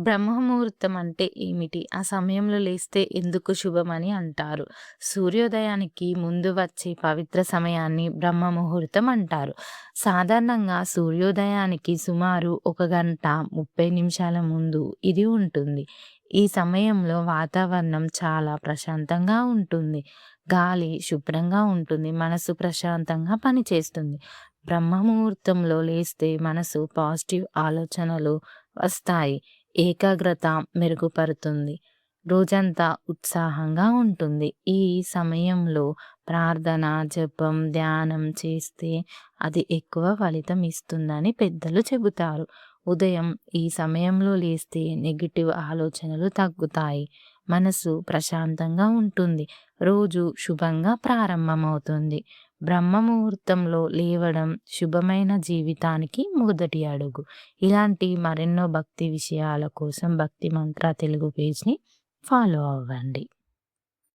బ్రహ్మముహూర్తం అంటే ఏమిటి? ఆ సమయంలో లేస్తే ఎందుకు శుభమని అంటారు? సూర్యోదయానికి ముందు వచ్చే పవిత్ర సమయాన్ని బ్రహ్మముహూర్తం అంటారు. సాధారణంగా సూర్యోదయానికి సుమారు 1 గంట 30 నిమిషాల ముందు ఇది ఉంటుంది. ఈ సమయంలో వాతావరణం చాలా ప్రశాంతంగా ఉంటుంది. గాలి శుభ్రంగా ఉంటుంది. మనసు ప్రశాంతంగా పనిచేస్తుంది. బ్రహ్మముహూర్తంలో లేస్తే మనసు పాజిటివ్ ఆలోచనలు వస్తాయి. ఏకాగ్రత మెరుగుపడుతుంది. రోజంతా ఉత్సాహంగా ఉంటుంది. ఈ సమయంలో ప్రార్థన, జపం, ధ్యానం చేస్తే అది ఎక్కువ ఫలితం ఇస్తుందని పెద్దలు చెబుతారు. ఉదయం ఈ సమయంలో లేస్తే నెగెటివ్ ఆలోచనలు తగ్గుతాయి. మనసు ప్రశాంతంగా ఉంటుంది. రోజు శుభంగా ప్రారంభమవుతుంది. బ్రహ్మముహూర్తంలో లేవడం శుభమైన జీవితానికి మొదటి అడుగు. ఇలాంటి మరెన్నో భక్తి విషయాల కోసం భక్తి మంత్ర తెలుగు పేజ్‌ని ఫాలో అవ్వండి.